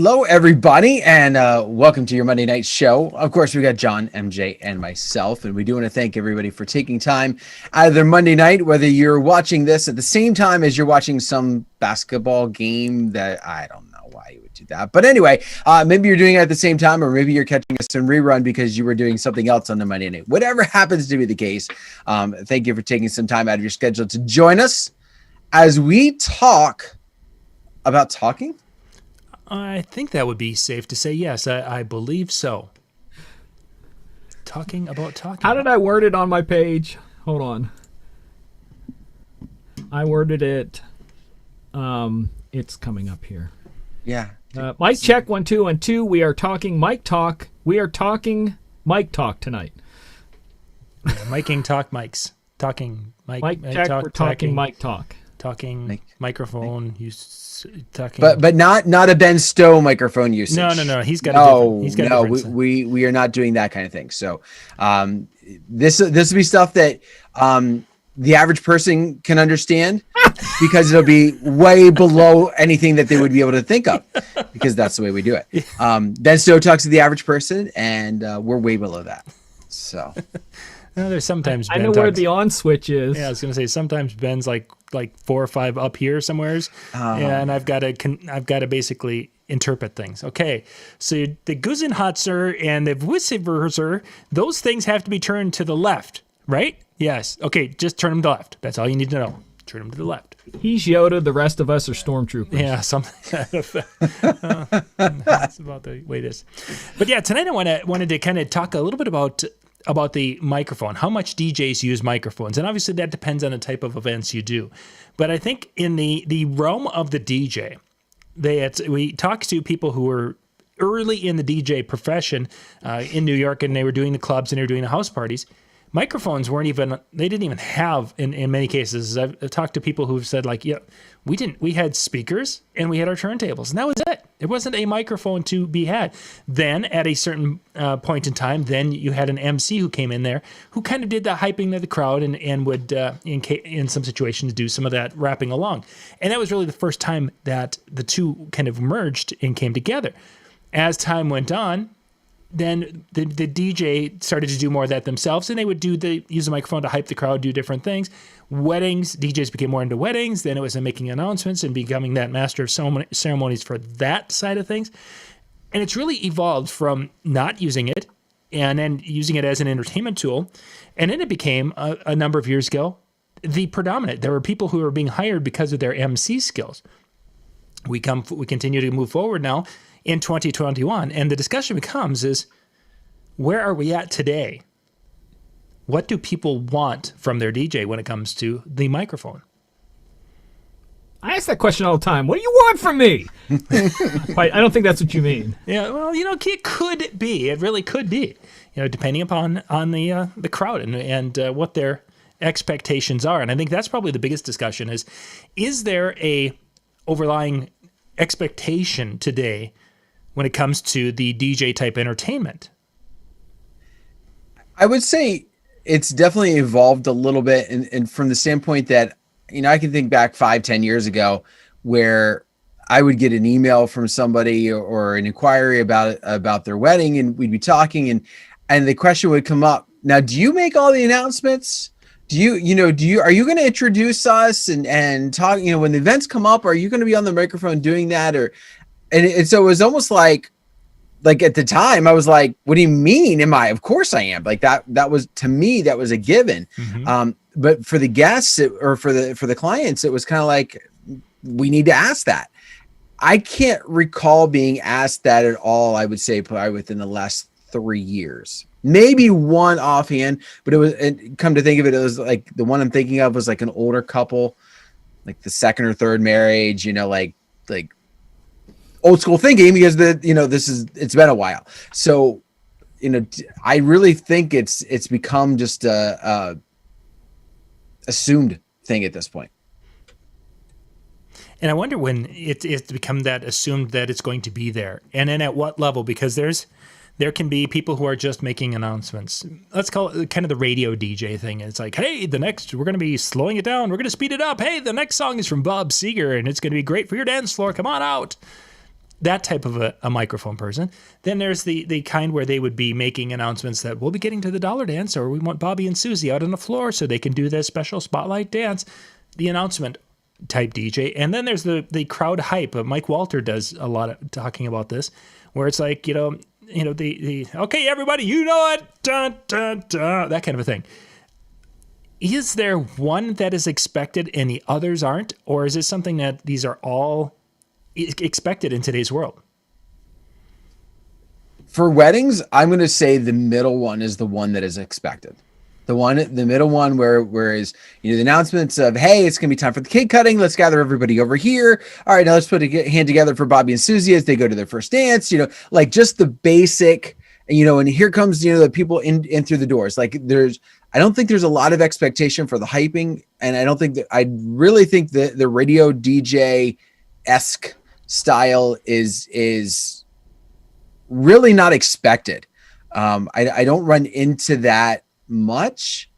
Hello, everybody, and welcome to your Monday night show. Of course, we got John, MJ, and myself, and we do want to thank everybody for taking time out of their Monday night, whether you're watching this at the same time as you're watching some basketball game that I don't know why you would do that. But anyway, maybe you're doing it at the same time, or maybe you're catching us in rerun because you were doing something else on the Monday night. Whatever happens to be the case, thank you for taking some time out of your schedule to join us as we talk about talking. I think that would be safe to say yes. I believe so. Talking about talking. How did I word it on my page? Hold on. I worded it. It's coming up here. Yeah. Mic check 1 2 1 2. We are talking mic talk. We are talking mic talk tonight. Miking talk mics. Talking mic check. talk, we're talking mic talk. Talking microphone use. Talking. But not a Ben Stowe microphone usage. No. He's got a different. We are not doing that kind of thing. So this will be stuff that the average person can understand because it'll be way below anything that they would be able to think of because that's the way we do it. Ben Stowe talks to the average person, and we're way below that. So. No, there's sometimes I know where the on switch is. Yeah, I was gonna say sometimes Ben's like 4 or 5 up here somewheres, and I've got to basically interpret things. Okay, so the Gusenhatzer and the Wissverser, those things have to be turned to the left, right? Yes. Okay, just turn them to the left. That's all you need to know. Turn them to the left. He's Yoda. The rest of us are stormtroopers. Yeah, something. That's about the way it is. But yeah, tonight I wanted to kind of talk a little bit about the microphone, how much DJs use microphones. And obviously that depends on the type of events you do. But I think in the realm of the DJ, we talked to people who were early in the DJ profession in New York, and they were doing the clubs and they were doing the house parties. Microphones they didn't even have in many cases. I've talked to people who've said we had speakers and we had our turntables, and that was it. There wasn't a microphone to be had. Then at a certain point in time, then you had an MC who came in there who kind of did the hyping of the crowd and would, in some situations, do some of that rapping along. And that was really the first time that the two kind of merged and came together. As time went on, then the DJ started to do more of that themselves, and they would use the microphone to hype the crowd, do different things. Weddings, DJs became more into weddings. Then it was making announcements and becoming that master of ceremonies for that side of things. And it's really evolved from not using it and then using it as an entertainment tool. And then it became, a number of years ago, the predominant. There were people who were being hired because of their MC skills. We continue to move forward now in 2021, and the discussion becomes is, where are we at today? What do people want from their DJ when it comes to the microphone? I ask that question all the time. What do you want from me? I don't think that's what you mean. Yeah, well, it could be. It really could be. Depending upon the crowd and what their expectations are. And I think that's probably the biggest discussion is there a overlying expectation today when it comes to the DJ type entertainment? I would say it's definitely evolved a little bit, and from the standpoint that, I can think back 5-10 years ago where I would get an email from somebody or an inquiry about their wedding, and we'd be talking, and the question would come up, now, do you make all the announcements? Are you going to introduce us and talk, when the events come up, are you going to be on the microphone doing that? And so it was almost like at the time I was like, what do you mean? Of course I am. Like that was, to me, that was a given. Mm-hmm. But for the guests or for the clients, it was kind of like, we need to ask that. I can't recall being asked that at all. I would say probably within the last 3 years, maybe one offhand, but come to think of it, it was like the one I'm thinking of was like an older couple, like the second or third marriage, like old school thinking, because it's been a while. So, I really think it's become just a assumed thing at this point. And I wonder when it's become that assumed that it's going to be there, and then at what level, because there can be people who are just making announcements. Let's call it kind of the radio DJ thing. It's like, hey, we're going to be slowing it down. We're going to speed it up. Hey, the next song is from Bob Seger, and it's going to be great for your dance floor. Come on out. that type of a microphone person. Then there's the kind where they would be making announcements that we'll be getting to the dollar dance, or we want Bobby and Susie out on the floor so they can do this special spotlight dance, the announcement type DJ. And then there's the crowd hype. Mike Walter does a lot of talking about this, where it's like, the okay, everybody, you know it, dun, dun, dun, that kind of a thing. Is there one that is expected and the others aren't? Or is it something that these are all expected in today's world? For weddings, I'm going to say the middle one is the one that is expected. The middle one whereas, the announcements of, hey, it's going to be time for the cake cutting. Let's gather everybody over here. All right, now let's put a hand together for Bobby and Susie as they go to their first dance, like just the basic, and here comes, the people in through the doors. Like I don't think there's a lot of expectation for the hyping. And I really think that the radio DJ-esque style is really not expected. I don't run into that much,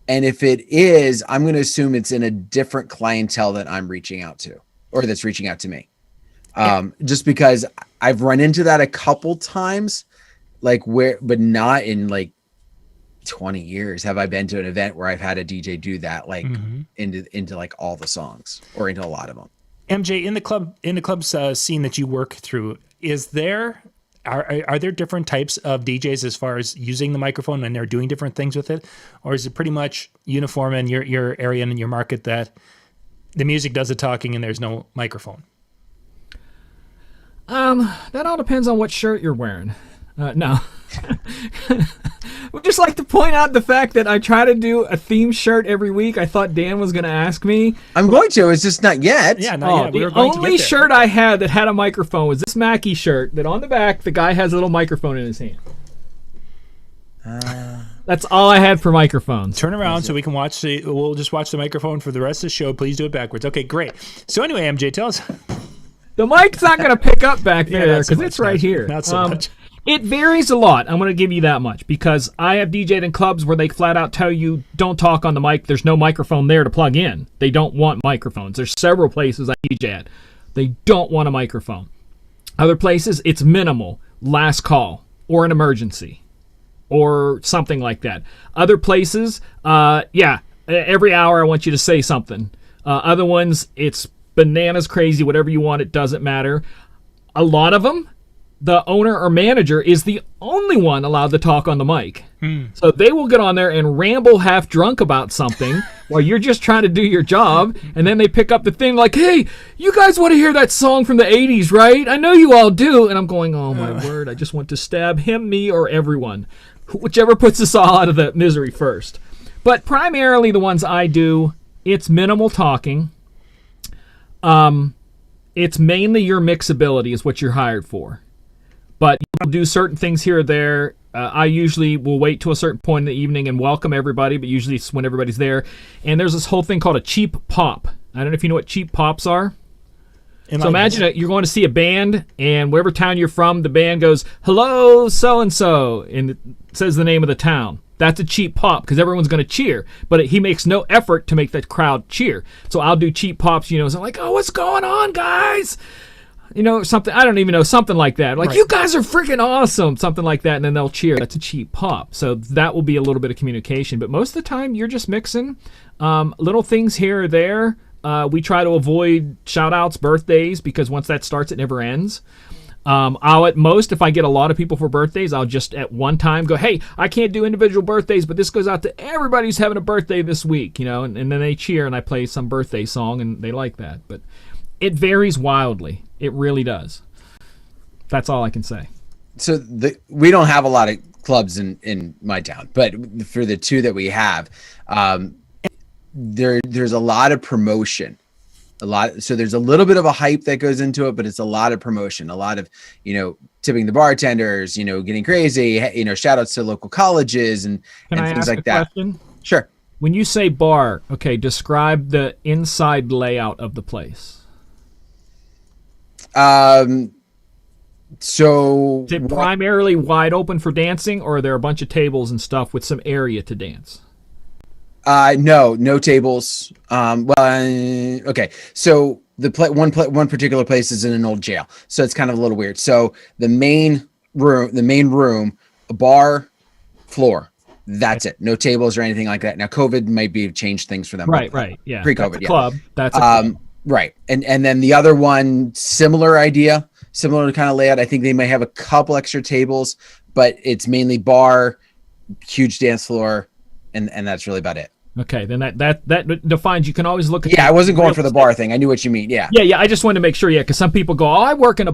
and if it is, I'm going to assume it's in a different clientele that I'm reaching out to, or that's reaching out to me. Just because I've run into that a couple times, but not in like 20 years have I been to an event where I've had a DJ do that, into like all the songs or into a lot of them. MJ, in the club's scene that you work through, are there different types of DJs as far as using the microphone and they're doing different things with it? Or is it pretty much uniform in your area and in your market that the music does the talking and there's no microphone? That all depends on what shirt you're wearing. No. I would just like to point out the fact that I try to do a theme shirt every week. I thought Dan was going to ask me. I'm going to. It's just not yet. Yeah, not yet. The only shirt I had that had a microphone was this Mackie shirt that on the back, the guy has a little microphone in his hand. That's all I had for microphones. Turn around so we can watch we'll just watch the microphone for the rest of the show. Please do it backwards. Okay, great. So anyway, MJ, tell us. The mic's not going to pick up back there because it's right here. Not so much. It varies a lot. I'm going to give you that much because I have DJed in clubs where they flat out tell you don't talk on the mic. There's no microphone there to plug in. They don't want microphones. There's several places I DJ at. They don't want a microphone. Other places, it's minimal, last call, or an emergency, or something like that. Other places, every hour I want you to say something. Other ones, it's bananas crazy, whatever you want, it doesn't matter. A lot of them, the owner or manager is the only one allowed to talk on the mic. So they will get on there and ramble half drunk about something while you're just trying to do your job, and then they pick up the thing like, hey, you guys want to hear that song from the 80s, right? I know you all do. And I'm going, oh my word, I just want to stab him, me, or everyone. Whichever puts us all out of the misery first. But primarily the ones I do, it's minimal talking. It's mainly your mixability is what you're hired for. But you'll do certain things here or there. I usually will wait to a certain point in the evening and welcome everybody, but usually it's when everybody's there. And there's this whole thing called a cheap pop. I don't know if you know what cheap pops are. So imagine you're going to see a band, and wherever town you're from, the band goes, hello, so-and-so, and it says the name of the town. That's a cheap pop because everyone's going to cheer, but he makes no effort to make the crowd cheer. So I'll do cheap pops, so I'm like, oh, what's going on, guys? Something, I don't even know, something like that. Like, right. You guys are freaking awesome, something like that, and then they'll cheer. That's a cheap pop. So that will be a little bit of communication. But most of the time, you're just mixing little things here or there. We try to avoid shout-outs, birthdays, because once that starts, it never ends. I'll at most, if I get a lot of people for birthdays, I'll just at one time go, hey, I can't do individual birthdays, but this goes out to everybody who's having a birthday this week, and then they cheer and I play some birthday song and they like that. But it varies wildly. It really does. That's all I can say. So we don't have a lot of clubs in my town, but for the two that we have, there's a lot of promotion. So there's a little bit of a hype that goes into it, but it's a lot of promotion, a lot of, tipping the bartenders, getting crazy, shout outs to local colleges and things like that. Question? Sure. When you say bar, okay, describe the inside layout of the place. So is it primarily wide open for dancing, or are there a bunch of tables and stuff with some area to dance? No tables. Okay. So one particular place is in an old jail, so it's kind of a little weird. So the main room, a bar, floor. That's it. No tables or anything like that. Now, COVID might be changed things for them. Right. Yeah. Pre-COVID, club. That's a club. Right. And then the other one, similar idea, similar kind of layout. I think they may have a couple extra tables, but it's mainly bar, huge dance floor, and that's really about it. Okay, then that defines. You can always look at. Yeah, I wasn't going for the bar thing. I knew what you mean. Yeah. Yeah. I just wanted to make sure. Yeah, because some people go, "Oh, I work in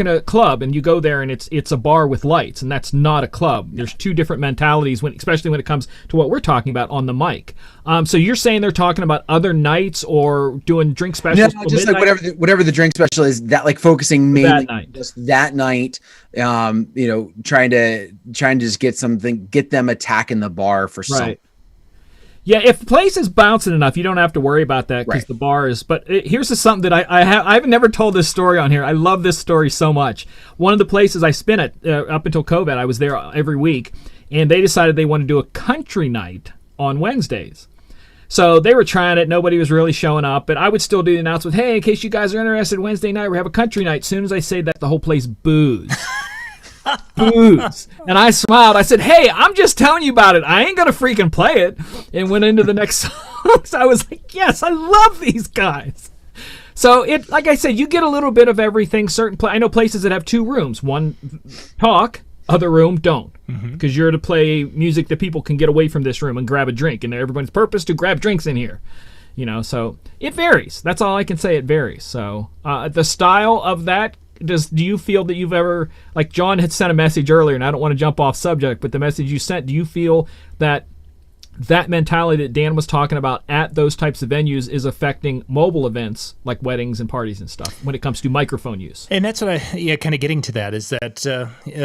a club," and you go there and it's a bar with lights, and that's not a club. There's two different mentalities especially when it comes to what we're talking about on the mic. So you're saying they're talking about other nights or doing drink specials? No, just like whatever the drink special is. That like focusing mainly just that night. Trying to just get them attacking the bar for something. Yeah, if the place is bouncing enough, you don't have to worry about that because the bar is. But here's something that I've never told this story on here. I love this story so much. One of the places I spent it up until COVID, I was there every week, and they decided they wanted to do a country night on Wednesdays. So they were trying it. Nobody was really showing up, but I would still do the announcement. Hey, in case you guys are interested, Wednesday night we have a country night. As soon as I say that, the whole place boos. Booze. And I smiled. I said, hey, I'm just telling you about it. I ain't gonna freaking play it. And went into the next songs. I was like, yes, I love these guys. So it, like I said, you get a little bit of everything. I know places that have two rooms. One talk, other room don't, because you're to play music that people can get away from this room and grab a drink. And everyone's purpose to grab drinks in here. So it varies. That's all I can say. It varies. So the style of that. Do you feel that you've ever, like John had sent a message earlier, and I don't want to jump off subject, but the message you sent, do you feel that mentality that Dan was talking about at those types of venues is affecting mobile events like weddings and parties and stuff when it comes to microphone use? And that's what kind of getting to that is that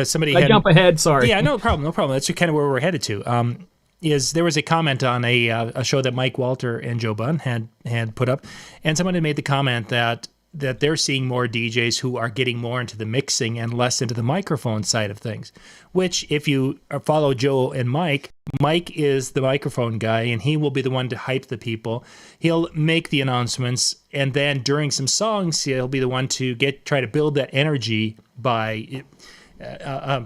somebody I jump ahead, sorry. Yeah, no problem. That's kind of where we're headed to. Is there was a comment on a show that Mike Walter and Joe Bunn had put up, and someone had made the comment that they're seeing more DJs who are getting more into the mixing and less into the microphone side of things, which if you follow Joe and Mike is the microphone guy, and he will be the one to hype the people. He'll make the announcements, and then during some songs, he'll be the one to try to build that energy by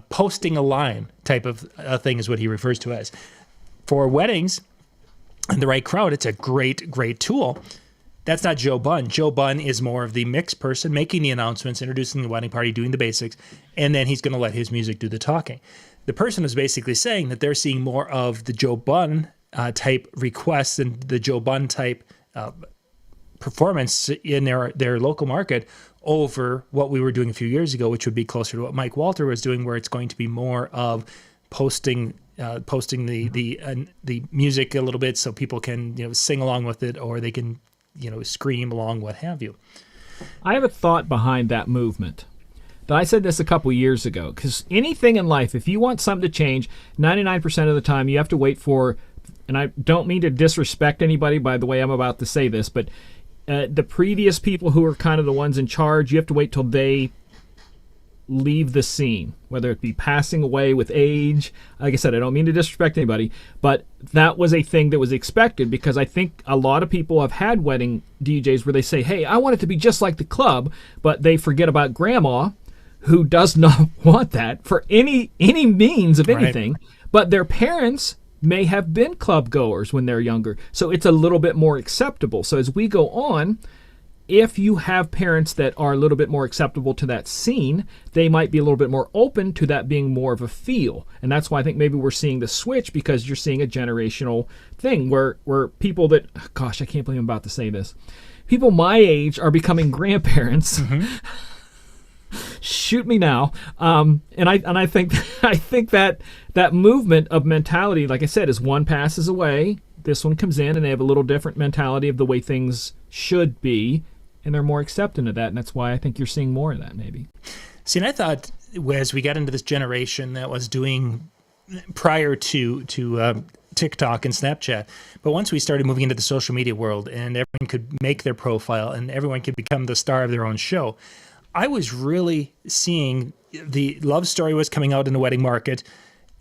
posting a line type of thing is what he refers to as. For weddings and the right crowd, it's a great, great tool. That's not Joe Bunn. Joe Bunn is more of the mix person, making the announcements, introducing the wedding party, doing the basics, and then he's going to let his music do the talking. The person is basically saying that they're seeing more of the Joe Bunn type requests and the Joe Bunn type performance in their local market over what we were doing a few years ago, which would be closer to what Mike Walter was doing, where it's going to be more of posting the music a little bit so people can sing along with it, or they can scream along, what have you. I have a thought behind that movement. I said this a couple years ago, because anything in life, if you want something to change, 99% of the time you have to wait for, and I don't mean to disrespect anybody by the way I'm about to say this, but the previous people who are kind of the ones in charge, you have to wait till they leave the scene, whether it be passing away with age. Like I said, I don't mean to disrespect anybody, but that was a thing that was expected, because I think a lot of people have had wedding DJs where they say, hey, I want it to be just like the club, but they forget about grandma who does not want that for any means of anything. Right. But their parents may have been club goers when they're younger, so it's a little bit more acceptable. So as we go on, if you have parents that are a little bit more acceptable to that scene, they might be a little bit more open to that being more of a feel. And that's why I think maybe we're seeing the switch, because you're seeing a generational thing where people that, gosh, I can't believe I'm about to say this. People my age are becoming grandparents. Mm-hmm. Shoot me now. And I think that movement of mentality, like I said, as one passes away, this one comes in and they have a little different mentality of the way things should be, and they're more accepting of that, and that's why I think you're seeing more of that maybe. See, and I thought as we got into this generation that was doing prior to TikTok and Snapchat, but once we started moving into the social media world and everyone could make their profile and everyone could become the star of their own show, I was really seeing the love story was coming out in the wedding market,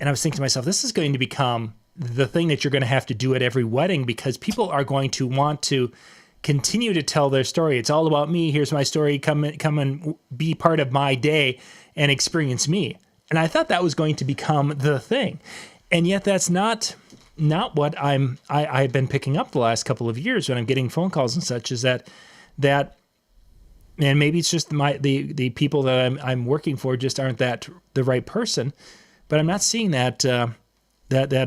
and I was thinking to myself, this is going to become the thing that you're going to have to do at every wedding, because people are going to want to continue to tell their story. It's all about me. Here's my story. Come and be part of my day and experience me. And I thought that was going to become the thing. And yet that's not what I've been picking up the last couple of years when I'm getting phone calls and such, is that and maybe it's just the people that I'm working for just aren't that the right person, but I'm not seeing that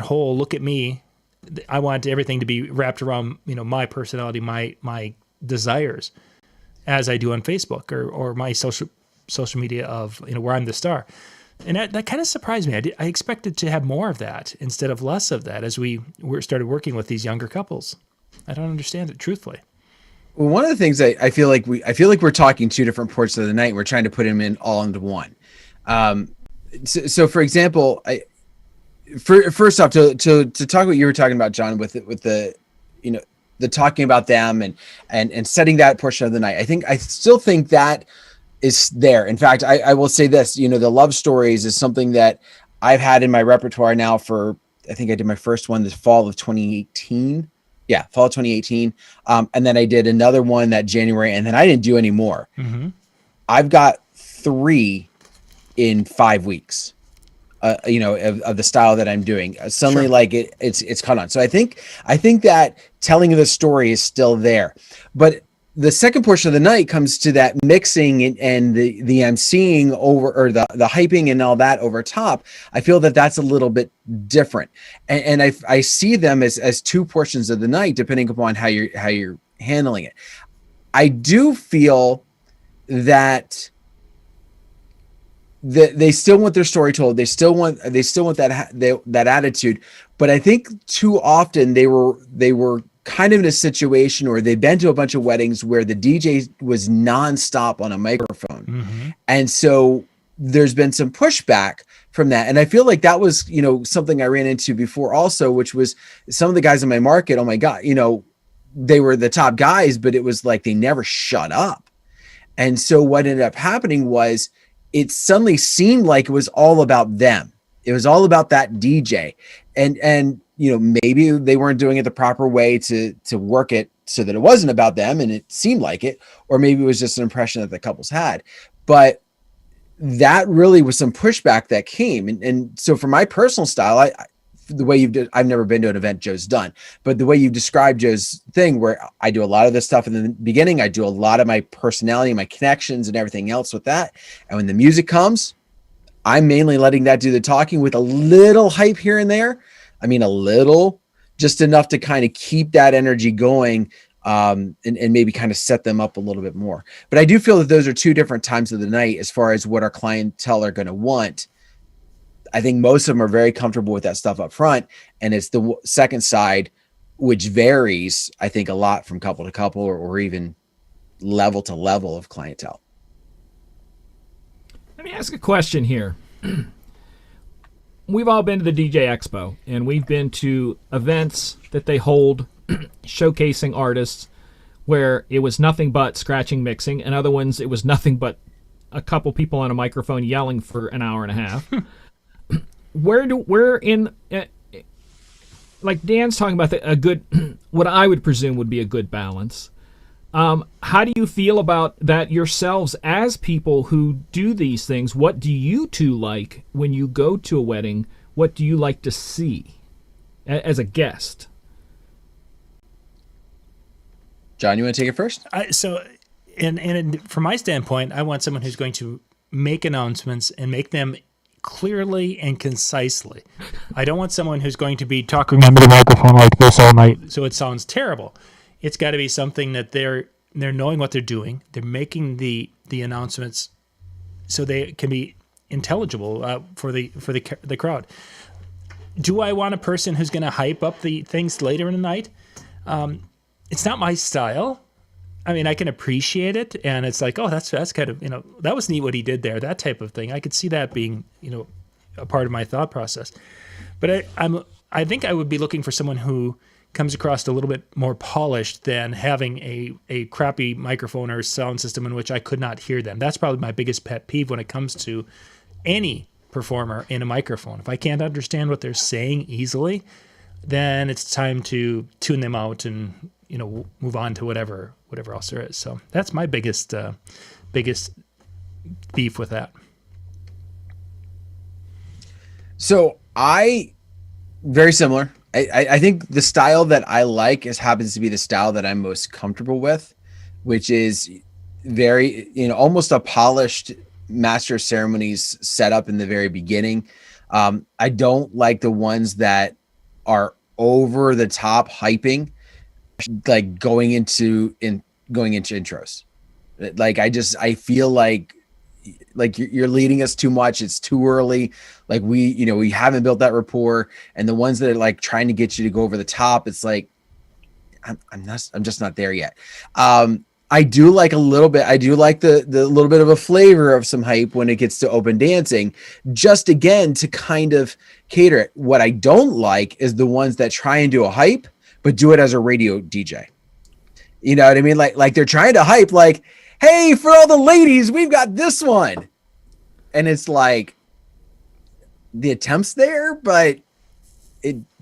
whole look at me. I want everything to be wrapped around, my personality, my desires, as I do on Facebook or my social media of, where I'm the star. And that kind of surprised me. I expected to have more of that instead of less of that as we started working with these younger couples. I don't understand it, truthfully. Well, one of the things I feel like we're talking two different ports of the night. We're trying to put them in all into one. So for example, first off, to talk what you were talking about, John, with the the talking about them and setting that portion of the night. I still think that is there. In fact, I will say this, the love stories is something that I've had in my repertoire now for, I think I did my first one this fall of 2018. Yeah, fall of 2018. And then I did another one that January, and then I didn't do any more. Mm-hmm. I've got 3 in 5 weeks, of the style that I'm doing. Suddenly, sure. Like it's caught on. So I think that telling of the story is still there. But the second portion of the night comes to that mixing and the emceeing over, or the hyping and all that over top. I feel that that's a little bit different, and I see them as two portions of the night, depending upon how you're handling it. I do feel that they still want their story told. They still want that attitude, but I think too often they were kind of in a situation, or they've been to a bunch of weddings where the DJ was nonstop on a microphone. Mm-hmm. And so there's been some pushback from that. And I feel like that was, something I ran into before also, which was some of the guys in my market. Oh my God, they were the top guys, but it was like, they never shut up. And so what ended up happening was it suddenly seemed like it was all about them. It was all about that DJ. And maybe they weren't doing it the proper way to work it so that it wasn't about them and it seemed like it, or maybe it was just an impression that the couples had. But that really was some pushback that came. And so for my personal style, I've never been to an event Joe's done, but the way you've described Joe's thing, where I do a lot of this stuff in the beginning, I do a lot of my personality, my connections and everything else with that. And when the music comes, I'm mainly letting that do the talking with a little hype here and there. I mean, a little, just enough to kind of keep that energy going, and maybe kind of set them up a little bit more. But I do feel that those are two different times of the night as far as what our clientele are going to want. I think most of them are very comfortable with that stuff up front. And it's the second side, which varies, I think, a lot from couple to couple, or even level to level of clientele. Let me ask a question here. We've all been to the DJ Expo, and we've been to events that they hold showcasing artists where it was nothing but scratching, mixing, and other ones it was nothing but a couple people on a microphone yelling for an hour and a half. Like Dan's talking about a good, what I would presume would be a good balance. How do you feel about that yourselves as people who do these things? What do you two like when you go to a wedding? What do you like to see as a guest? John, you want to take it first? From my standpoint, I want someone who's going to make announcements and make them clearly and concisely. I don't want someone who's going to be talking into the microphone like this all night, so it sounds terrible. It's got to be something that they're knowing what they're doing. They're making the announcements so they can be intelligible for the crowd. Do I want a person who's going to hype up the things later in the night? It's not my style. I mean, I can appreciate it, and it's like, oh, that's kind of, that was neat what he did there, that type of thing. I could see that being, a part of my thought process. But I think I would be looking for someone who comes across a little bit more polished than having a crappy microphone or sound system in which I could not hear them. That's probably my biggest pet peeve when it comes to any performer in a microphone. If I can't understand what they're saying easily, then it's time to tune them out and move on to whatever else there is. So that's my biggest beef with that. So very similar. I think the style that I like happens to be the style that I'm most comfortable with, which is very, almost a polished master of ceremonies setup in the very beginning. I don't like the ones that are over the top hyping, like going into intros. Like I feel like you're leading us too much. It's too early. Like we haven't built that rapport. And the ones that are like trying to get you to go over the top, it's like, I'm just not there yet. I do like a little bit. I do like the little bit of a flavor of some hype when it gets to open dancing, just again, to kind of cater it. What I don't like is the ones that try and do a hype, but do it as a radio DJ. You know what I mean? Like they're trying to hype, like, hey, for all the ladies, we've got this one. And it's like the attempt's there, but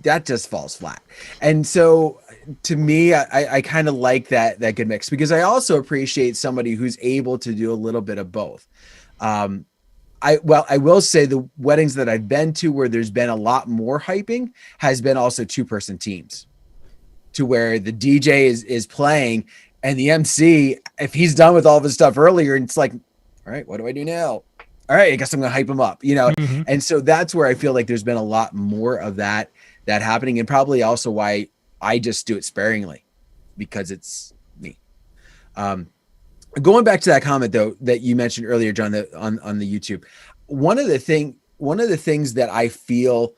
that just falls flat. And so to me, I kind of like that good mix, because I also appreciate somebody who's able to do a little bit of both. I will say the weddings that I've been to where there's been a lot more hyping has been also 2-person teams, to where the DJ is playing and the MC, if he's done with all of his stuff earlier, it's like, all right, what do I do now? All right, I guess I'm going to hype him up, Mm-hmm. And so that's where I feel like there's been a lot more of that happening, and probably also why I just do it sparingly, because it's me. Going back to that comment though that you mentioned earlier, John, on the YouTube, one of the things that I feel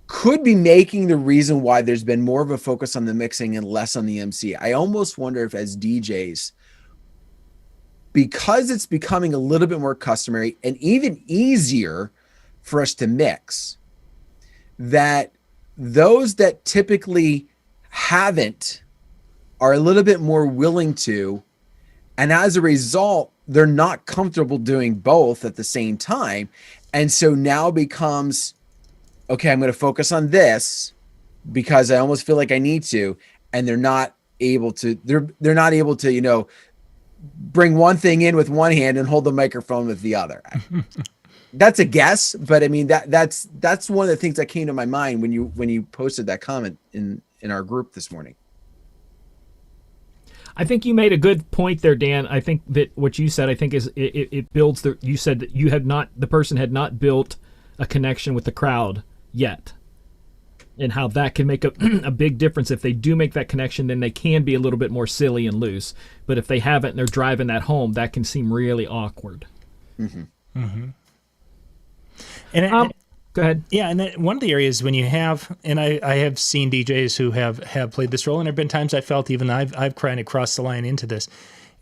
could be making the reason why there's been more of a focus on the mixing and less on the MC. I almost wonder if, as DJs, because it's becoming a little bit more customary and even easier for us to mix, that those that typically haven't are a little bit more willing to, and as a result, they're not comfortable doing both at the same time. And so now becomes, okay, I'm going to focus on this because I almost feel like I need to, and they're not able to, bring one thing in with one hand and hold the microphone with the other. That's a guess, but I mean, that's one of the things that came to my mind when you posted that comment in our group this morning. I think you made a good point there, Dan. I think that what you said, is it builds you said that the person had not built a connection with the crowd yet, and how that can make a big difference. If they do make that connection, then they can be a little bit more silly and loose. But if they haven't and they're driving that home, that can seem really awkward. Mm-hmm. Mm-hmm. And go ahead. Yeah, and then one of the areas when you have, and I have seen DJs who have played this role, and there have been times I felt even I've kind of crossed the line into this,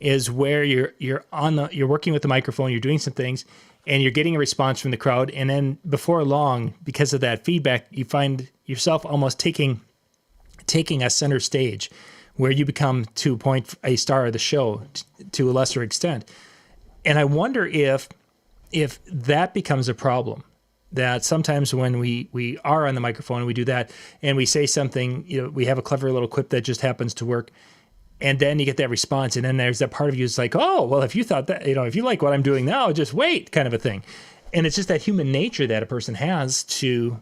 is where you're working with the microphone, you're doing some things, and you're getting a response from the crowd, and then before long, because of that feedback, you find yourself almost taking a center stage, where you become, to a point, a star of the show to a lesser extent. And I wonder if that becomes a problem, that sometimes when we are on the microphone and we do that and we say something, we have a clever little quip that just happens to work, and then you get that response, and then there's that part of you is like, oh, well, if you thought that, if you like what I'm doing now, just wait, kind of a thing. And it's just that human nature that a person has to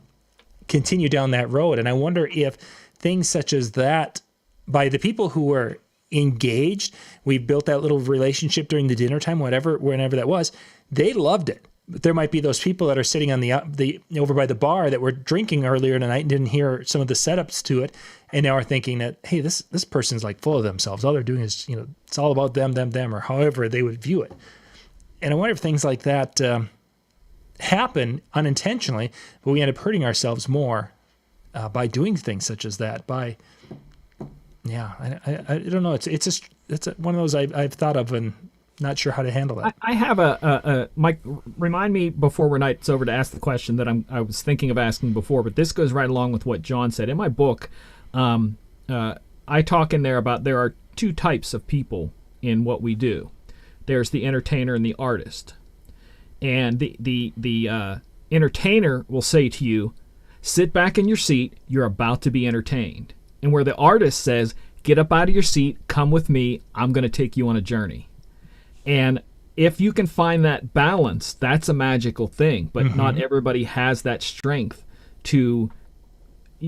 continue down that road. And I wonder if things such as that, by the people who were engaged, we built that little relationship during the dinner time, whenever that was, they loved it. But there might be those people that are sitting on the over by the bar that were drinking earlier in the night and didn't hear some of the setups to it, and now are thinking that, hey, this person's like full of themselves. All they're doing is, it's all about them, or however they would view it. And I wonder if things like that happen unintentionally, but we end up hurting ourselves more by doing things such as that. I don't know. It's one of those I've thought of and not sure how to handle that. I have Mike, remind me before night's over to ask the question that I was thinking of asking before, but this goes right along with what John said. In my book, I talk in there about there are two types of people in what we do. There's the entertainer and the artist. And the entertainer will say to you, sit back in your seat, you're about to be entertained. and where the artist says, get up out of your seat, come with me, I'm going to take you on a journey. And if you can find that balance, that's a magical thing, but not everybody has that strength to.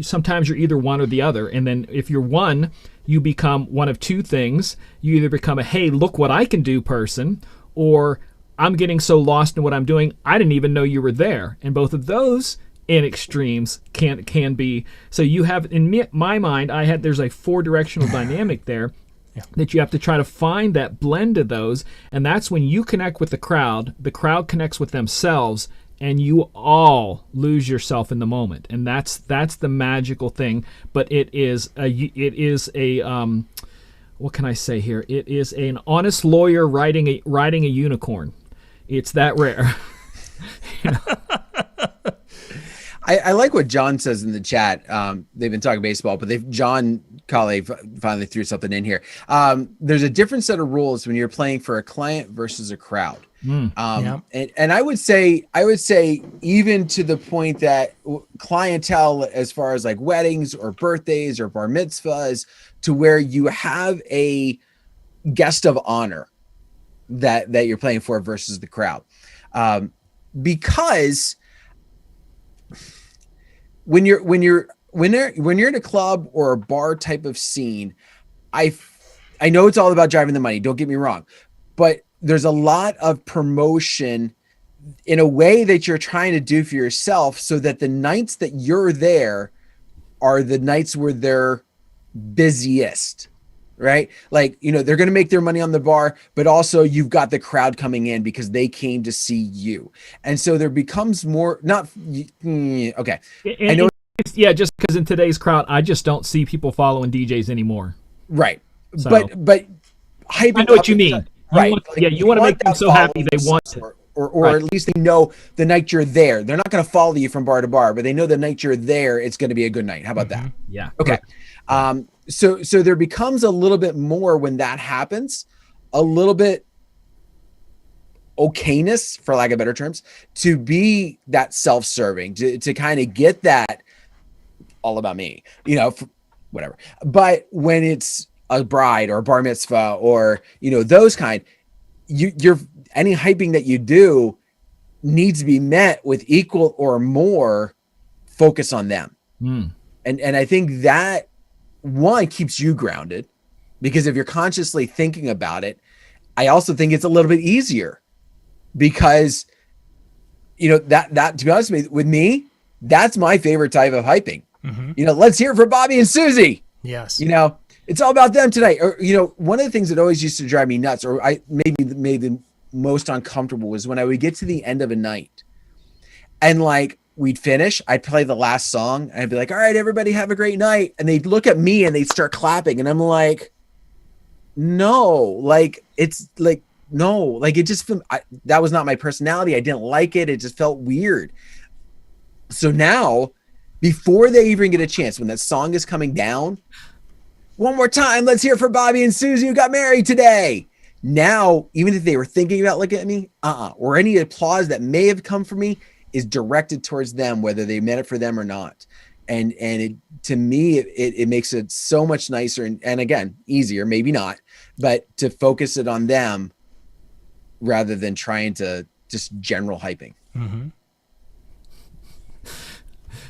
Sometimes you're either one or the other, and then if you're one, you become one of two things. You either become a, hey, look what I can do person, or I'm getting so lost in what I'm doing, I didn't even know you were there. And both of those in extremes can be. So you have, in my mind, there's a 4-directional dynamic there. Yeah. That you have to try to find that blend of those, and that's when you connect with the crowd connects with themselves, and you all lose yourself in the moment. And that's the magical thing. But it is a what can I say here? It is an honest lawyer riding a unicorn. It's that rare. You know? I like what John says in the chat. They've been talking baseball, but John Colley finally threw something in here. There's a different set of rules when you're playing for a client versus a crowd. And I would say even to the point that clientele, as far as like weddings or birthdays or bar mitzvahs, to where you have a guest of honor that you're playing for versus the crowd, because when you're in a club or a bar type of scene, I know it's all about driving the money. Don't get me wrong, but there's a lot of promotion in a way that you're trying to do for yourself, so that the nights that you're there are the nights where they're busiest, right? Like, they're going to make their money on the bar, but also you've got the crowd coming in because they came to see you. And so there becomes more, okay. I know. Yeah, just because in today's crowd, I just don't see people following DJs anymore. Right. So, but hyping, I know what you mean. Right. You want to make them so happy they want to. Or right. At least they know the night you're there. They're not going to follow you from bar to bar, but they know the night you're there, it's going to be a good night. How about that? Yeah. Okay. So there becomes a little bit more when that happens, a little bit okayness, for lack of better terms, to be that self-serving, to kind of get that all about me, whatever. But when it's a bride or a bar mitzvah or, those kind, you're any hyping that you do needs to be met with equal or more focus on them. And I think that one keeps you grounded, because if you're consciously thinking about it, I also think it's a little bit easier, because, that to be honest with me, that's my favorite type of hyping. Let's hear it for Bobby and Susie. Yes. It's all about them tonight. Or, one of the things that always used to drive me nuts, or I maybe the most uncomfortable, was when I would get to the end of a night and like we'd finish, I'd play the last song and I'd be like, all right, everybody have a great night. And they'd look at me and they'd start clapping. And I'm like, no, like, it's like, no, like it just, that was not my personality. I didn't like it. It just felt weird. So now, before they even get a chance, when that song is coming down, one more time, let's hear it for Bobby and Susie who got married today. Now, even if they were thinking about looking at me, or any applause that may have come from me is directed towards them, whether they meant it for them or not. And it, to me, it makes it so much nicer and again, easier, maybe not, but to focus it on them rather than trying to just general hyping.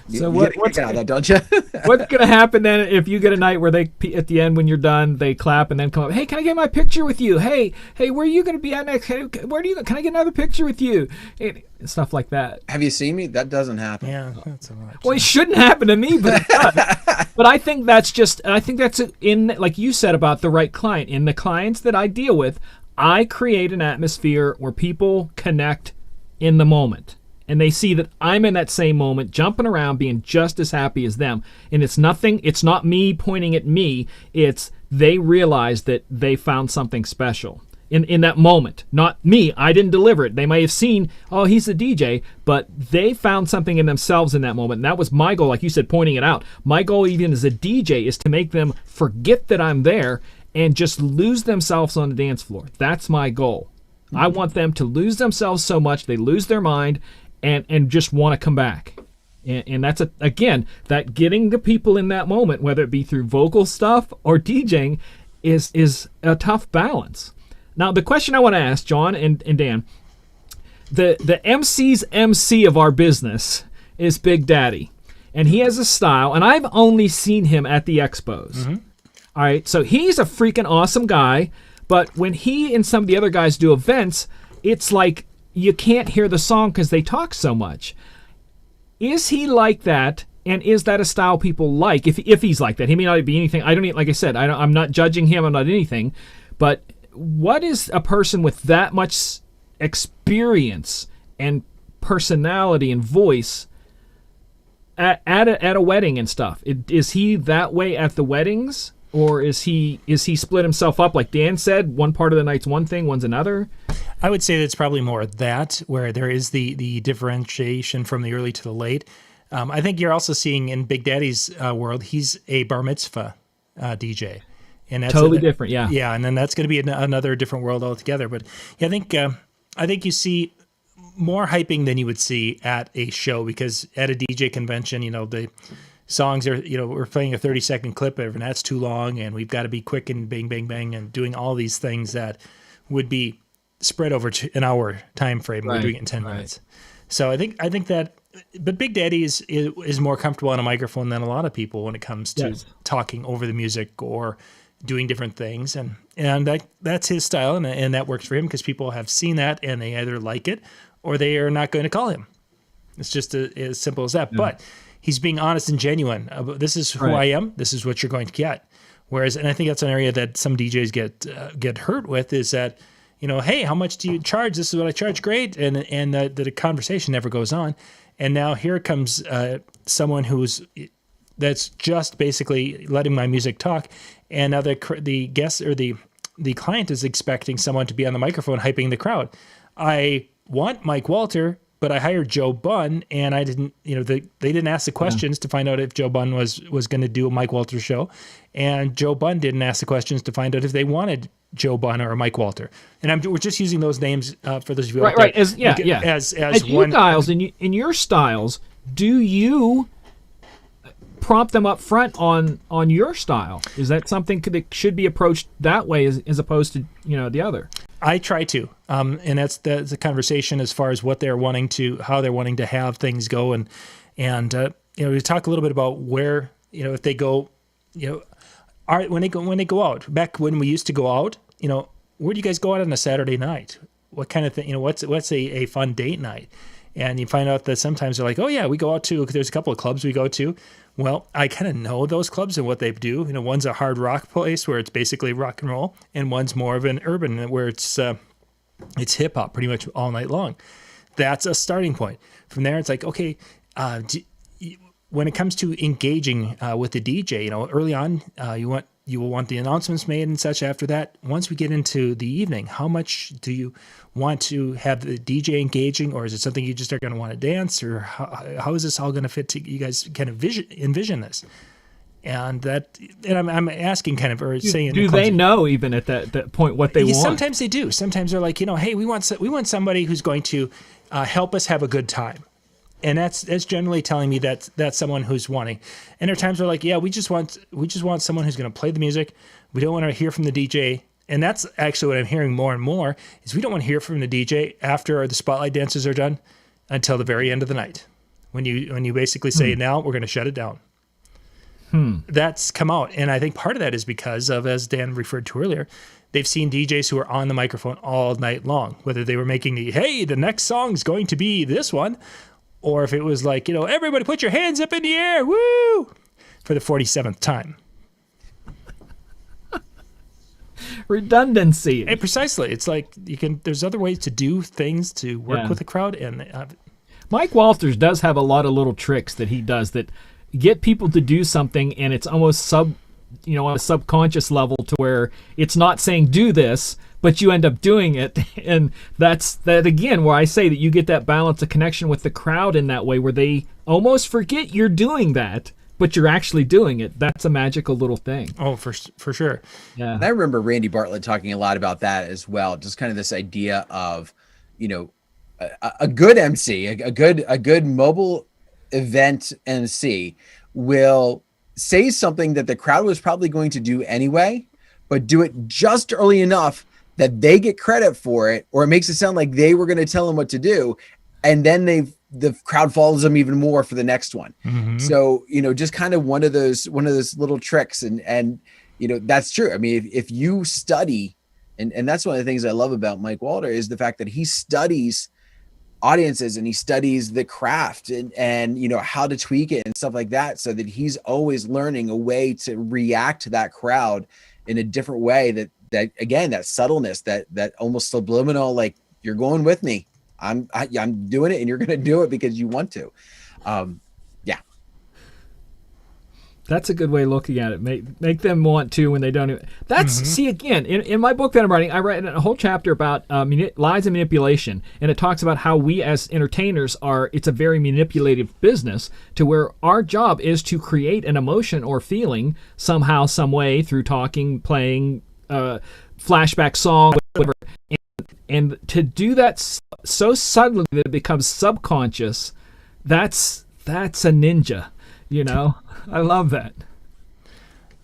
So what's out of that, don't you? What's gonna happen then if you get a night where they, at the end when you're done, they clap and then come up, hey, can I get my picture with you? Hey, where are you gonna be at next? Hey, can I get another picture with you? And stuff like that. Have you seen me? That doesn't happen. Yeah, that's a lot. Well, it shouldn't happen to me, but it does. But I think that's in, like you said about the right client. In the clients that I deal with, I create an atmosphere where people connect in the moment. And they see that I'm in that same moment, jumping around, being just as happy as them. And it's not me pointing at me. It's they realize that they found something special in that moment. Not me. I didn't deliver it. They may have seen, oh, he's the DJ, but they found something in themselves in that moment. And that was my goal, like you said, pointing it out. My goal even as a DJ is to make them forget that I'm there and just lose themselves on the dance floor. That's my goal. I want them to lose themselves so much they lose their mind and just want to come back. And that's again, that getting the people in that moment, whether it be through vocal stuff or DJing, is a tough balance. Now, the question I want to ask John and Dan, the MC's MC of our business is Big Daddy, and he has a style, and I've only seen him at the expos. Mm-hmm. All right, so he's a freaking awesome guy, but when he and some of the other guys do events, it's like you can't hear the song because they talk so much. Is he like that, and is that a style people like? If he's like that, he may not be anything. I don't, like I said, I'm not judging him. I'm not anything. But what is a person with that much experience and personality and voice at a wedding and stuff? Is he that way at the weddings, or is he split himself up like Dan said? One part of the night's one thing, one's another. I would say that's probably more that, where there is the differentiation from the early to the late. I think you're also seeing in Big Daddy's world, he's a bar mitzvah DJ. And that's totally different, yeah. Yeah, and then that's going to be another different world altogether. But yeah, I think you see more hyping than you would see at a show, because at a DJ convention, the songs are, we're playing a 30-second clip, and that's too long, and we've got to be quick and bang, bang, bang, and doing all these things that would be spread over an hour time frame. Right. We're doing it in 10 minutes. So I think that, but Big Daddy is more comfortable on a microphone than a lot of people when it comes to talking over the music or doing different things, and that's his style, and that works for him because people have seen that and they either like it or they are not going to call him. It's just as simple as that. Yeah. But he's being honest and genuine. This is who I am. This is what you're going to get. Whereas, and I think that's an area that some DJs get hurt with, is that, hey, how much do you charge? This is what I charge. Great. And the conversation never goes on. And now here comes someone that's just basically letting my music talk. And now the guest or the client is expecting someone to be on the microphone hyping the crowd. I want Mike Walter, but I hired Joe Bunn, and I didn't, they didn't ask the questions to find out if Joe Bunn was going to do a Mike Walter show. And Joe Bunn didn't ask the questions to find out if they wanted Joe Bunn or Mike Walter. And we're just using those names for those of you out there. Right, as one, you guys, in your styles, do you prompt them up front on your style? Is that something that should be approached that way as opposed to the other? I try to, and that's the conversation as far as how they're wanting to have things go, and we talk a little bit about where if they go, when they go out. Back when we used to go out, where do you guys go out on a Saturday night? What kind of thing? What's a fun date night? And you find out that sometimes they're like, oh yeah, we go out to. There's a couple of clubs we go to. Well, I kind of know those clubs and what they do. One's a hard rock place where it's basically rock and roll, and one's more of an urban where it's hip hop pretty much all night long. That's a starting point. From there, it's like, okay, when it comes to engaging with the DJ, early on, you will want the announcements made and such. After that, once we get into the evening, how much do you want to have the DJ engaging, or is it something you just are going to want to dance, or how is this all going to fit to you guys kind of envision this? And I'm asking kind of, or saying, do they know even at that point what they want? Sometimes they do. Sometimes they're like, hey, we want somebody who's going to help us have a good time. And that's generally telling me that that's someone who's wanting. And there are times where like, yeah, we just want someone who's going to play the music. We don't want to hear from the DJ. And that's actually what I'm hearing more and more, is we don't want to hear from the DJ after the spotlight dances are done until the very end of the night. When you basically say, now we're going to shut it down. That's come out. And I think part of that is because of, as Dan referred to earlier, they've seen DJs who are on the microphone all night long, whether they were making the next song's going to be this one, or if it was like, everybody put your hands up in the air, woo, for the 47th time. Redundancy. And precisely. It's like there's other ways to do things to work with the crowd. And Mike Walters does have a lot of little tricks that he does that get people to do something, and it's almost on a subconscious level to where it's not saying do this, but you end up doing it. And that's that again, where I say that you get that balance of connection with the crowd in that way, where they almost forget you're doing that, but you're actually doing it. That's a magical little thing. Oh, for sure. Yeah. And I remember Randy Bartlett talking a lot about that as well. Just kind of this idea of, a good MC, a good mobile event MC will say something that the crowd was probably going to do anyway, but do it just early enough that they get credit for it, or it makes it sound like they were going to tell them what to do. And then the crowd follows them even more for the next one. Mm-hmm. So, just kind of one of those little tricks. And, that's true. I mean, if you study, and that's one of the things I love about Mike Walter is the fact that he studies audiences and he studies the craft and how to tweak it and stuff like that, so that he's always learning a way to react to that crowd in a different way that again, that subtleness, that almost subliminal, like, you're going with me. I'm doing it and you're going to do it because you want to. Yeah. That's a good way of looking at it. Make them want to when they don't. That's see, again, in my book that I'm writing, I write a whole chapter about lies and manipulation, and it talks about how we as entertainers it's a very manipulative business, to where our job is to create an emotion or feeling somehow, some way, through talking, playing, flashback song, whatever, and to do that so subtly that it becomes subconscious. That's a ninja. I love that.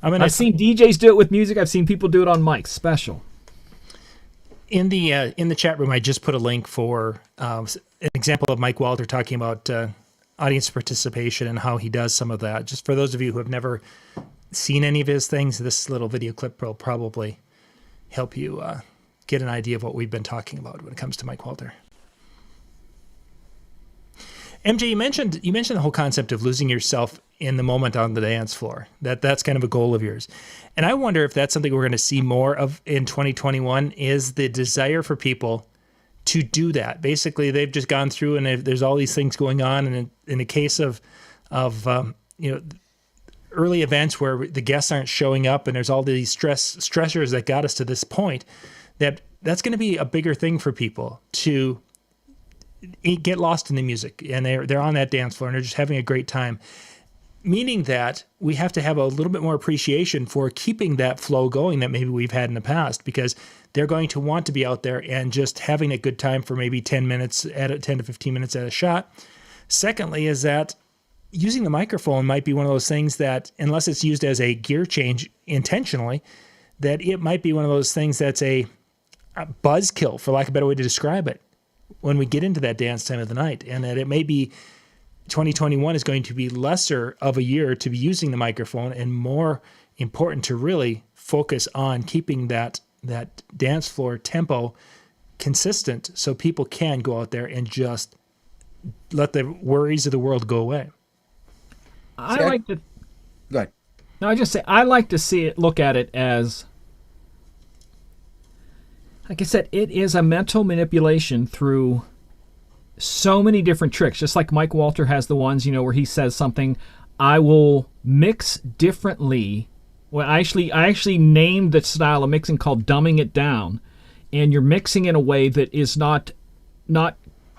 I've seen DJs do it with music. I've seen people do it on mics. Special. In the chat room, I just put a link for an example of Mike Walter talking about audience participation and how he does some of that. Just for those of you who have never seen any of his things, this little video clip will probably help you get an idea of what we've been talking about when it comes to Mike Walter. MJ, you mentioned the whole concept of losing yourself in the moment on the dance floor. That's kind of a goal of yours. And I wonder if that's something we're going to see more of in 2021, is the desire for people to do that. Basically, they've just gone through and there's all these things going on. And in the case of early events where the guests aren't showing up and there's all these stressors that got us to this point, that's going to be a bigger thing for people to get lost in the music, and they're on that dance floor and they're just having a great time. Meaning that we have to have a little bit more appreciation for keeping that flow going that maybe we've had in the past, because they're going to want to be out there and just having a good time for maybe 10 to 15 minutes at a shot. Secondly, is that using the microphone might be one of those things that, unless it's used as a gear change intentionally, that it might be one of those things that's a buzzkill, for lack of a better way to describe it, when we get into that dance time of the night. And that it may be 2021 is going to be lesser of a year to be using the microphone, and more important to really focus on keeping that dance floor tempo consistent, so people can go out there and just let the worries of the world go away. Go ahead. No, I just say I like to look at it as, like I said, it is a mental manipulation through so many different tricks. Just like Mike Walter has the ones, where he says something, I will mix differently. Well, I actually named the style of mixing called dumbing it down. And you're mixing in a way that is not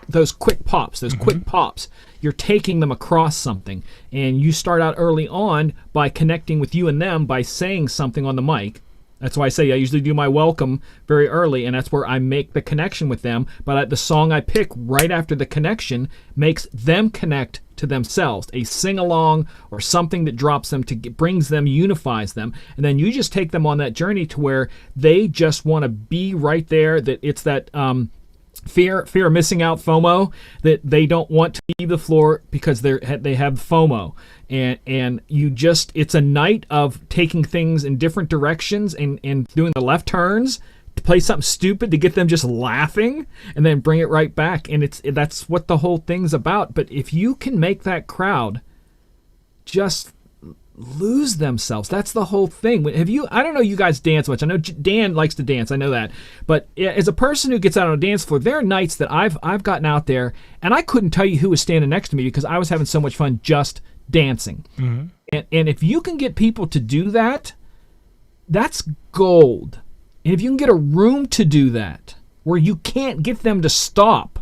those quick pops, quick pops. You're taking them across something. And you start out early on by connecting with you and them by saying something on the mic. That's why I say I usually do my welcome very early, and that's where I make the connection with them. But the song I pick right after the connection makes them connect to themselves. A sing-along or something that drops them, brings them, unifies them. And then you just take them on that journey to where they just want to be right there. That it's that fear of missing out, FOMO, that they don't want to leave the floor because they have FOMO. And you just, it's a night of taking things in different directions and doing the left turns to play something stupid to get them just laughing and then bring it right back. And that's what the whole thing's about. But if you can make that crowd just lose themselves, that's the whole thing. I don't know, you guys dance much. I know Dan likes to dance, I know that. But as a person who gets out on a dance floor, there are nights that I've gotten out there and I couldn't tell you who was standing next to me because I was having so much fun just dancing. Mm-hmm. And if you can get people to do that, that's gold. And if you can get a room to do that, where you can't get them to stop,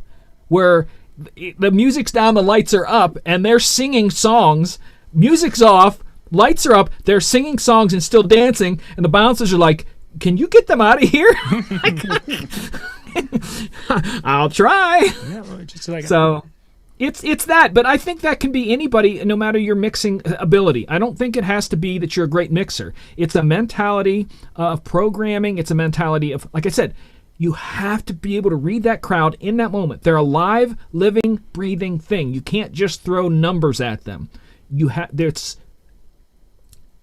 where the music's down, the lights are up, and they're singing songs, music's off, lights are up, they're singing songs and still dancing, and the bouncers are like, can you get them out of here? I'll try. Yeah, well, just like so It's that, but I think that can be anybody, no matter your mixing ability. I don't think it has to be that you're a great mixer. It's a mentality of programming. It's a mentality of, like I said, you have to be able to read that crowd in that moment. They're a live, living, breathing thing. You can't just throw numbers at them. You have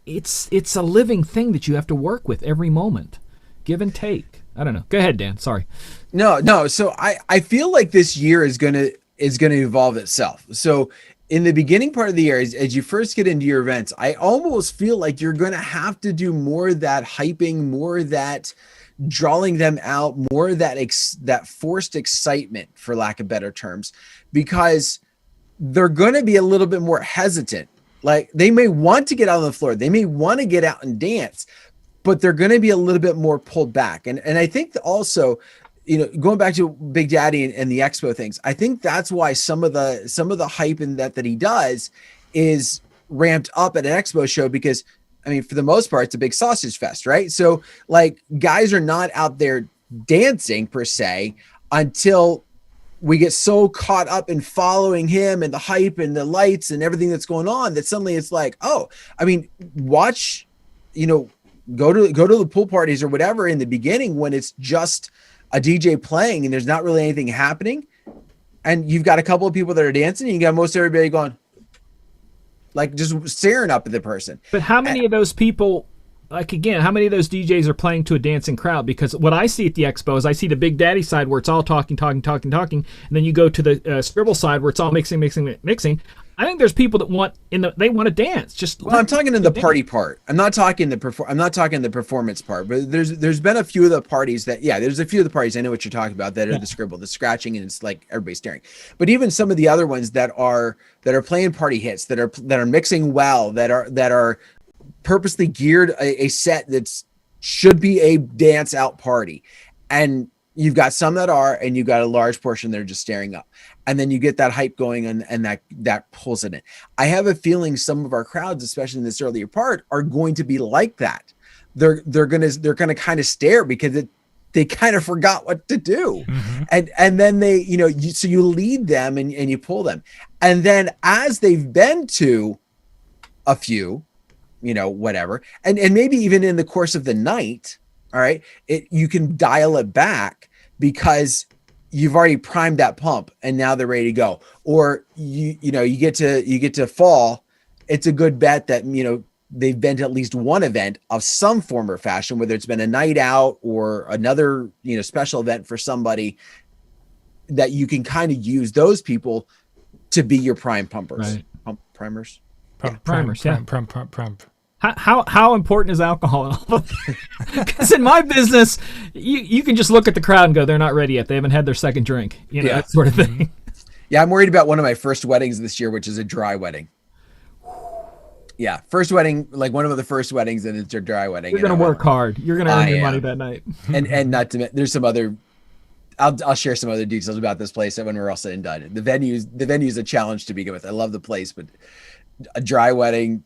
it's a living thing that you have to work with every moment. Give and take. I don't know. Go ahead, Dan. Sorry. No. So I feel like this year is gonna evolve itself. So in the beginning part of the year, as you first get into your events, I almost feel like you're gonna have to do more of that hyping, more of that drawing them out, more of that forced excitement, for lack of better terms, because they're going to be a little bit more hesitant. Like, they may want to get out on the floor, they may want to get out and dance, but they're going to be a little bit more pulled back. And I think that also, going back to Big Daddy and the expo things, I think that's why some of the hype in that he does is ramped up at an expo show, because I mean, for the most part, it's a big sausage fest, right? So like, guys are not out there dancing per se until we get so caught up in following him and the hype and the lights and everything that's going on, that suddenly it's like, oh, I mean, watch, go to the pool parties or whatever in the beginning, when it's just a DJ playing and there's not really anything happening, and you've got a couple of people that are dancing, and you got most everybody going, like, just staring up at the person. But how many of those people, like, again, how many of those DJs are playing to a dancing crowd? Because what I see at the expo is I see the Big Daddy side where it's all talking, and then you go to the Scribble side where it's all mixing. I think there's people that they want to dance. I'm talking in the party part. I'm not talking the performance part. But there's been a few of the parties there's a few of the parties I know what you're talking about, that are the Scribble, the scratching, and it's like everybody's staring. But even some of the other ones that are playing party hits, that are mixing well, that are purposely geared a set that should be a dance out party, and you've got some that are, and you've got a large portion that are just staring up. And then you get that hype going, and that pulls it in. I have a feeling some of our crowds, especially in this earlier part, are going to be like that. They're gonna kind of stare, because they kind of forgot what to do. Mm-hmm. And then they, so you lead them and you pull them. And then as they've been to a few, whatever, and maybe even in the course of the night, all right, you can dial it back, because you've already primed that pump and now they're ready to go. Or you get to fall. It's a good bet that, they've been to at least one event of some form or fashion, whether it's been a night out or another, special event for somebody, that you can kind of use those people to be your prime pumpers. Right. Primers. Primers. How important is alcohol? Because in my business, you can just look at the crowd and go, they're not ready yet. They haven't had their second drink. That sort of thing. Yeah, I'm worried about one of my first weddings this year, which is a dry wedding. Yeah, first wedding, like one of the first weddings, and it's a dry wedding. You're going to work hard. You're going to earn your money that night. And not to there's some other, I'll share some other details about this place when we're all said and done. The venue's a challenge to begin with. I love the place, but a dry wedding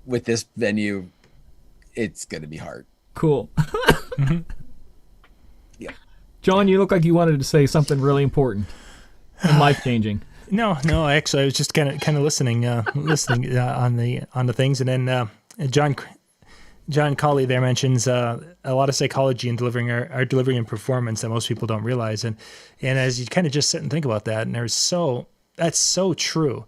with this venue, it's going to be hard. Cool. Yeah. John, you look like you wanted to say something really important and life-changing. No, actually, I was just kind of listening on the things, and then John Colley there mentions a lot of psychology in delivering our delivery and performance that most people don't realize, and as you kind of just sit and think about that, and that's so true.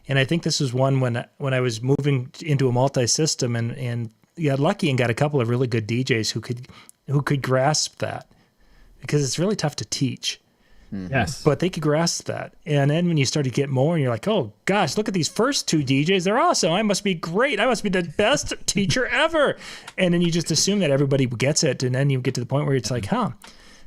And I think this was one when I was moving into a multi-system, and got lucky and got a couple of really good DJs who could grasp that, because it's really tough to teach. Yes. But they could grasp that. And then when you start to get more, and you're like, oh gosh, look at these first two DJs. They're awesome. I must be great. I must be the best teacher ever. And then you just assume that everybody gets it. And then you get to the point where it's like,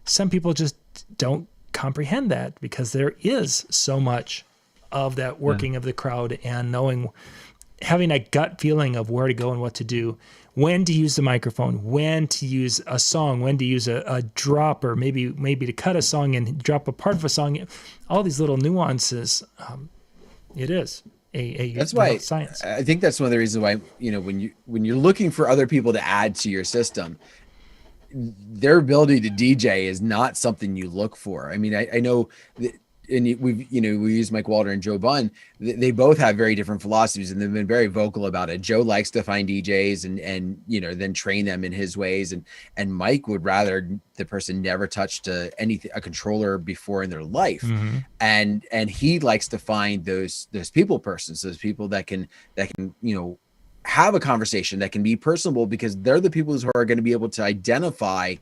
some people just don't comprehend that, because there is so much of that working of the crowd, and having a gut feeling of where to go and what to do, when to use the microphone, when to use a song, when to use a drop, or maybe to cut a song and drop a part of a song, all these little nuances. It is that's why science. I think that's one of the reasons why, when you're looking for other people to add to your system, their ability to DJ is not something you look for. I mean, I know that we use Mike Walter and Joe Bunn. They both have very different philosophies, and they've been very vocal about it. Joe likes to find DJs and then train them in his ways, and Mike would rather the person never touched a controller before in their life, and he likes to find those people persons, those people that can have a conversation, that can be personable, because they're the people who are going to be able to identify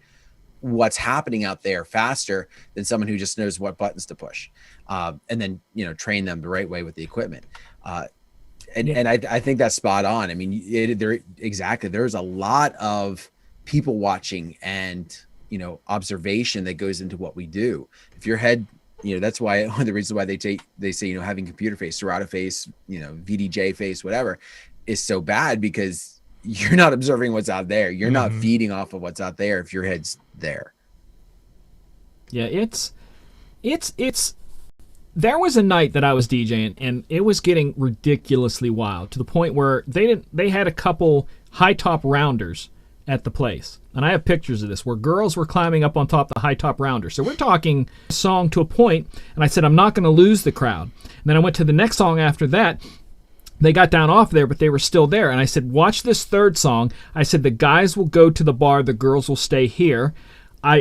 what's happening out there faster than someone who just knows what buttons to push, and then train them the right way with the equipment. And I think that's spot on. I mean, there's a lot of people watching and observation that goes into what we do. If your head, that's why one of the reasons why they say having computer face, Serato face, VDJ face, whatever, is so bad, because you're not observing what's out there. You're not feeding off of what's out there if your head's there. Yeah, it's there was a night that I was DJing, and it was getting ridiculously wild, to the point where they had a couple high top rounders at the place. And I have pictures of this where girls were climbing up on top of the high top rounder. So we're talking song to a point, and I said, I'm not going to lose the crowd. And then I went to the next song after that. They got down off there, but they were still there. And I said, watch this third song. I said, the guys will go to the bar, the girls will stay here.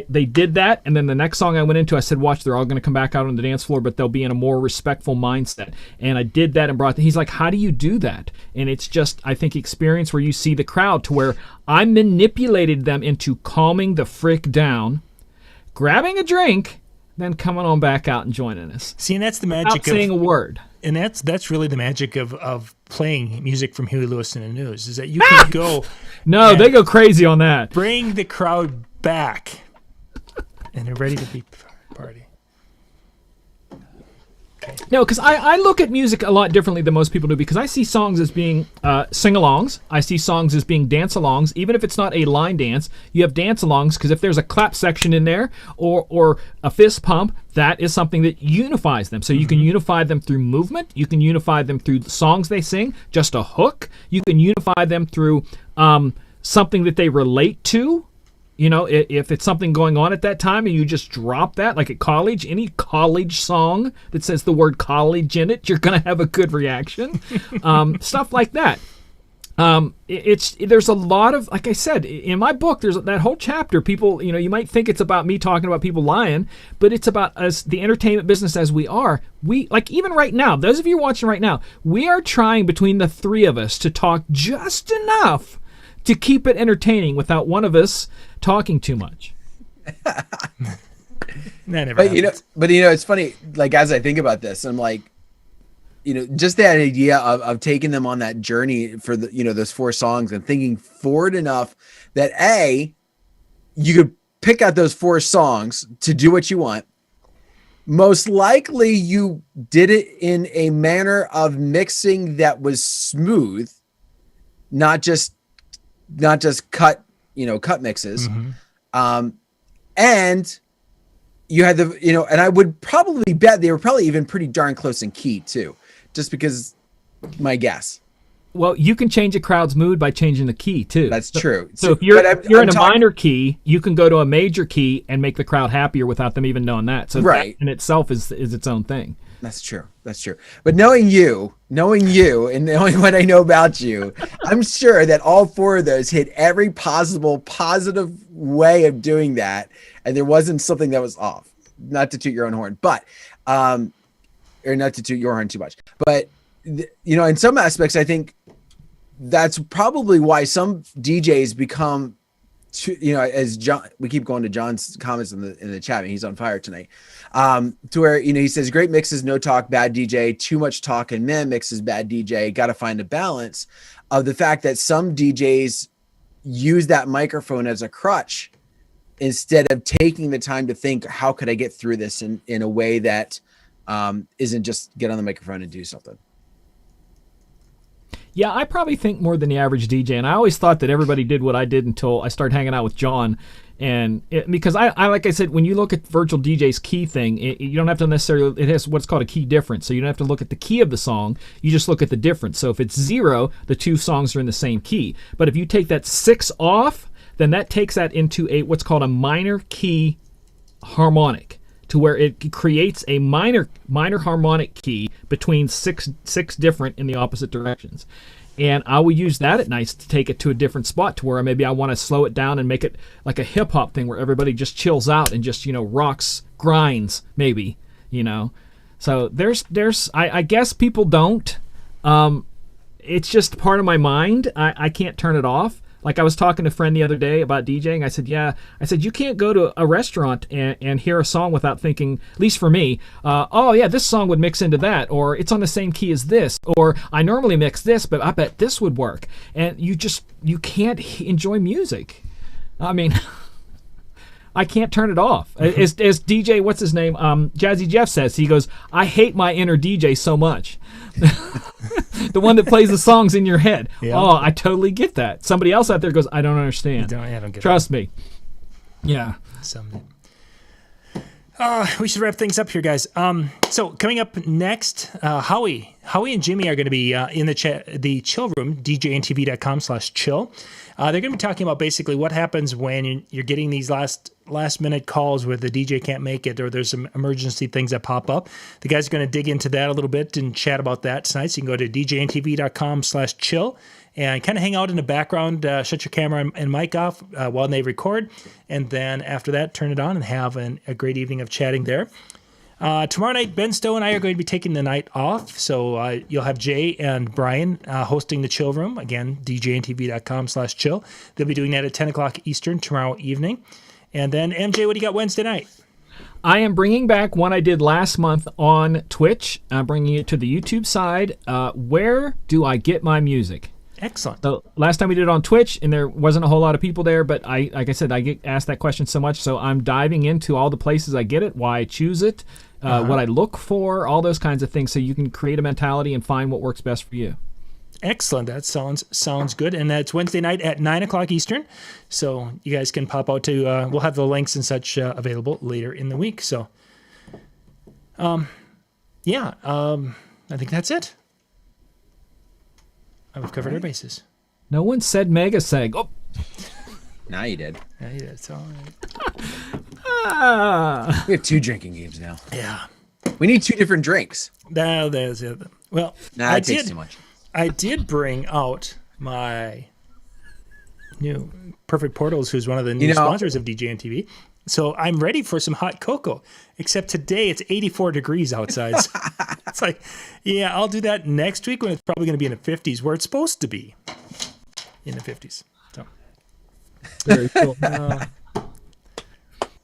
They did that, and then the next song I went into, I said, watch, they're all going to come back out on the dance floor, but they'll be in a more respectful mindset. And I did that and brought he's like, how do you do that? And it's just, I think, experience where you see the crowd to where I manipulated them into calming the frick down, grabbing a drink, then coming on back out and joining us. See, and that's the magic without saying a word. And that's really the magic of playing music from Huey Lewis and the News, is that you can go. No, they go crazy on that. Bring the crowd back, and they're ready to be party. Okay. No, because I look at music a lot differently than most people do, because I see songs as being sing-alongs. I see songs as being dance-alongs. Even if it's not a line dance, you have dance-alongs, because if there's a clap section in there or a fist pump, that is something that unifies them. So you can unify them through movement. You can unify them through the songs they sing, just a hook. You can unify them through something that they relate to. If it's something going on at that time and you just drop that, like at college, any college song that says the word college in it, you're going to have a good reaction. Stuff like that. There's a lot of, like I said, in my book, there's that whole chapter. People, you might think it's about me talking about people lying, but it's about us, the entertainment business as we are. We, like, even right now, those of you watching right now, we are trying between the three of us to talk just enough to keep it entertaining without one of us talking too much. That never But happens. it's funny, like, as I think about this, I'm like, just that idea of taking them on that journey for the those 4 songs, and thinking forward enough that you could pick out those 4 songs to do what you want. Most likely you did it in a manner of mixing that was smooth, not just cut mixes. And you had and I would probably bet they were probably even pretty darn close in key too, just because my guess. Well, you can change a crowd's mood by changing the key too. That's true. So if you're in a minor key, you can go to a major key and make the crowd happier without them even knowing that. So that in itself is its own thing. That's true. But knowing you, and knowing what I know about you, I'm sure that all 4 of those hit every possible positive way of doing that, and there wasn't something that was off. Not to toot your own horn, but or not to toot your horn too much, but in some aspects, I think that's probably why some DJs become, as John, we keep going to John's comments in the chat, and he's on fire tonight. To where, he says, great mixes, no talk, bad DJ, too much talk and meh mixes, bad DJ. Got to find a balance of the fact that some DJs use that microphone as a crutch instead of taking the time to think, how could I get through this in a way that isn't just get on the microphone and do something. Yeah, I probably think more than the average DJ, and I always thought that everybody did what I did until I started hanging out with John. And because I like I said, when you look at virtual DJ's key thing, you don't have to necessarily, it has what's called a key difference. So you don't have to look at the key of the song, you just look at the difference. So if it's 0, the 2 songs are in the same key. But if you take that 6 off, then that takes that into what's called a minor key harmonic. to where it creates a minor harmonic key between six different in the opposite directions. And I will use that at nights to take it to a different spot to where maybe I want to slow it down and make it like a hip hop thing where everybody just chills out and just, rocks, grinds, maybe, So I guess people don't. It's just part of my mind. I can't turn it off. Like I was talking to a friend the other day about DJing. I said, you can't go to a restaurant and hear a song without thinking, at least for me, oh yeah, this song would mix into that, or it's on the same key as this, or I normally mix this, but I bet this would work. And you can't enjoy music. I mean, I can't turn it off. As DJ, what's his name? Jazzy Jeff says, he goes, I hate my inner DJ so much. The one that plays the songs in your head. Yeah. Oh, I totally get that. Somebody else out there goes, I don't understand. I don't get Trust me. Yeah. We should wrap things up here, guys. So coming up next, Howie and Jimmy are going to be in the chill room, DJNTV.com/chill. They're going to be talking about basically what happens when you're getting these last minute calls where the DJ can't make it or there's some emergency things that pop up. The guys are going to dig into that a little bit and chat about that tonight. So you can go to DJNTV.com/chill and kind of hang out in the background, shut your camera and mic off while they record. And then after that, turn it on and have a great evening of chatting there. Tomorrow night, Ben Stowe and I are going to be taking the night off. So you'll have Jay and Brian hosting the chill room. Again, DJNTV.com/chill. They'll be doing that at 10 o'clock Eastern tomorrow evening. And then, MJ, what do you got Wednesday night? I am bringing back one I did last month on Twitch. I'm bringing it to the YouTube side. Where do I get my music? Excellent. The last time we did it on Twitch, and there wasn't a whole lot of people there, but like I said, I get asked that question so much, so I'm diving into all the places I get it, why I choose it, what I look for, all those kinds of things, so you can create a mentality and find what works best for you. Excellent. That sounds good. And that's Wednesday night at 9 o'clock Eastern. So you guys can pop out to, we'll have the links and such available later in the week. So, I think that's it. We've covered our bases. No one said Mega Seg. Oh. Now you did. Yeah, you did. It's all right. We have 2 drinking games now. Yeah. We need 2 different drinks. No, there's it. Well, it takes too much. I did bring out my new Perfect Portals, who's one of the new sponsors of DJNTV. So I'm ready for some hot cocoa, except today it's 84 degrees outside. So it's like, yeah, I'll do that next week when it's probably going to be in the 50s, where it's supposed to be in the 50s. So. Very cool.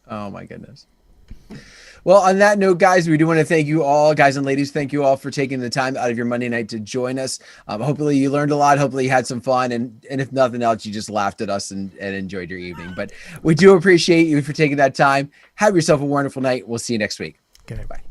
Oh, my goodness. Well, on that note, guys, we do want to thank you all, guys and ladies. Thank you all for taking the time out of your Monday night to join us. Hopefully you learned a lot. Hopefully you had some fun. And if nothing else, you just laughed at us and enjoyed your evening. But we do appreciate you for taking that time. Have yourself a wonderful night. We'll see you next week. Good night. Bye.